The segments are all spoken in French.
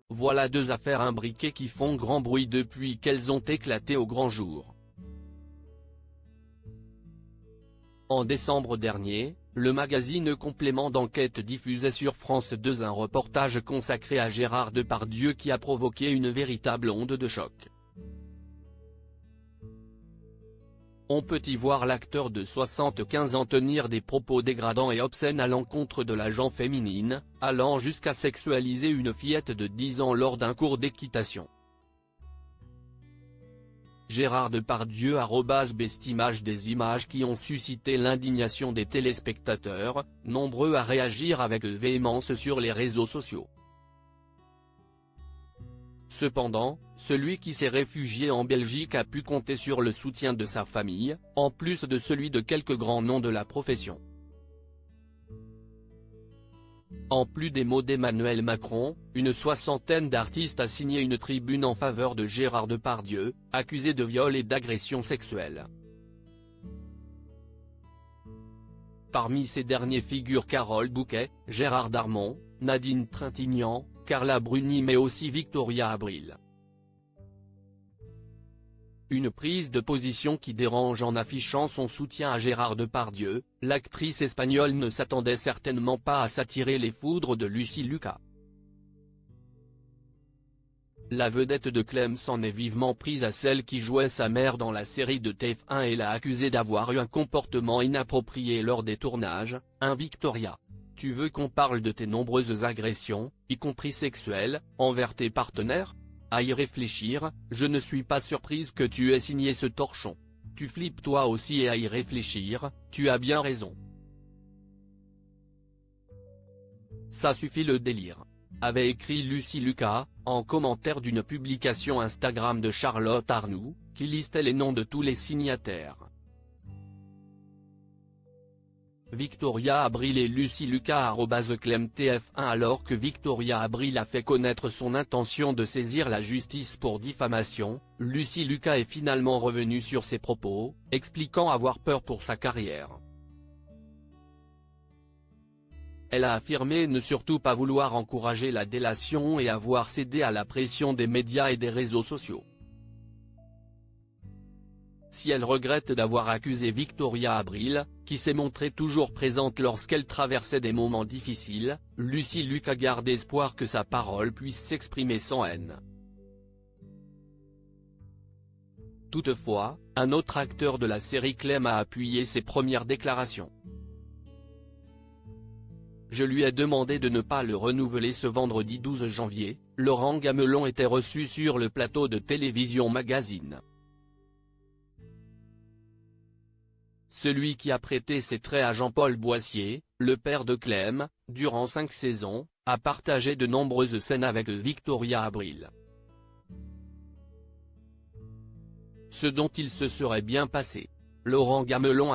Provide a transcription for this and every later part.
Voilà deux affaires imbriquées qui font grand bruit depuis qu'elles ont éclaté au grand jour. En décembre dernier, le magazine Complément d'enquête diffusait sur France 2 un reportage consacré à Gérard Depardieu qui a provoqué une véritable onde de choc. On peut y voir l'acteur de 75 ans tenir des propos dégradants et obscènes à l'encontre de la gent féminine, allant jusqu'à sexualiser une fillette de 10 ans lors d'un cours d'équitation. Gérard Depardieu @bestimage des images qui ont suscité l'indignation des téléspectateurs, nombreux à réagir avec véhémence sur les réseaux sociaux. Cependant, celui qui s'est réfugié en Belgique a pu compter sur le soutien de sa famille, en plus de celui de quelques grands noms de la profession. En plus des mots d'Emmanuel Macron, une soixantaine d'artistes a signé une tribune en faveur de Gérard Depardieu, accusé de viol et d'agression sexuelle. Parmi ces derniers figurent Carole Bouquet, Gérard Darmon, Nadine Trintignant, Carla Bruni mais aussi Victoria Abril. Une prise de position qui dérange en affichant son soutien à Gérard Depardieu, l'actrice espagnole ne s'attendait certainement pas à s'attirer les foudres de Lucy Lucas. La vedette de Clem s'en est vivement prise à celle qui jouait sa mère dans la série de TF1 et l'a accusée d'avoir eu un comportement inapproprié lors des tournages. Victoria, tu veux qu'on parle de tes nombreuses agressions, y compris sexuelles, envers tes partenaires ? À y réfléchir, je ne suis pas surprise que tu aies signé ce torchon. Tu flippes toi aussi et à y réfléchir, tu as bien raison. Ça suffit le délire, avait écrit Lucy Lucas, en commentaire d'une publication Instagram de Charlotte Arnoux, qui listait les noms de tous les signataires. Victoria Abril et Lucy Lucas @ClemTF1 Alors que Victoria Abril a fait connaître son intention de saisir la justice pour diffamation, Lucy Lucas est finalement revenue sur ses propos, expliquant avoir peur pour sa carrière. Elle a affirmé ne surtout pas vouloir encourager la délation et avoir cédé à la pression des médias et des réseaux sociaux. Si elle regrette d'avoir accusé Victoria Abril, qui s'est montrée toujours présente lorsqu'elle traversait des moments difficiles, Lucy Lucas garde espoir que sa parole puisse s'exprimer sans haine. Toutefois, un autre acteur de la série Clem a appuyé ses premières déclarations. Je lui ai demandé de ne pas le renouveler ce vendredi 12 janvier, Laurent Gamelon était reçu sur le plateau de Télévision Magazine. Celui qui a prêté ses traits à Jean-Paul Boissier, le père de Clem, durant 5 saisons, a partagé de nombreuses scènes avec Victoria Abril. Ce dont il se serait bien passé. Laurent Gamelon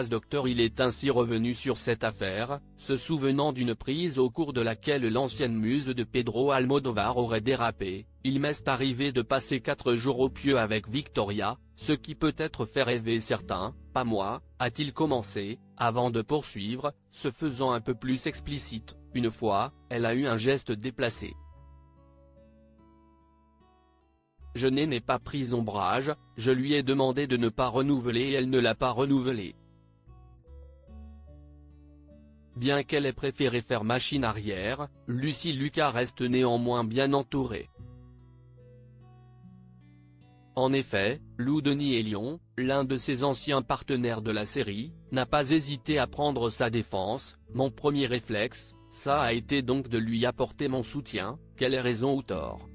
@docteur Il est ainsi revenu sur cette affaire, se souvenant d'une prise au cours de laquelle l'ancienne muse de Pedro Almodóvar aurait dérapé. Il m'est arrivé de passer 4 jours au pieu avec Victoria, ce qui peut-être fait rêver certains, pas moi, a-t-il commencé, avant de poursuivre, se faisant un peu plus explicite, une fois, elle a eu un geste déplacé. Je n'ai pas pris ombrage, je lui ai demandé de ne pas renouveler et elle ne l'a pas renouvelé. Bien qu'elle ait préféré faire machine arrière, Lucy Lucas reste néanmoins bien entourée. En effet, Lou Denis Elion, l'un de ses anciens partenaires de la série, n'a pas hésité à prendre sa défense. Mon premier réflexe, ça a été donc de lui apporter mon soutien, qu'elle ait raison ou tort.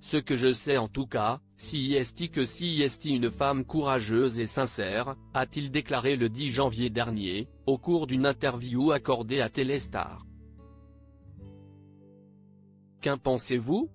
Ce que je sais en tout cas, si est une femme courageuse et sincère, a-t-il déclaré le 10 janvier dernier, au cours d'une interview accordée à Téléstar. Qu'en pensez-vous ?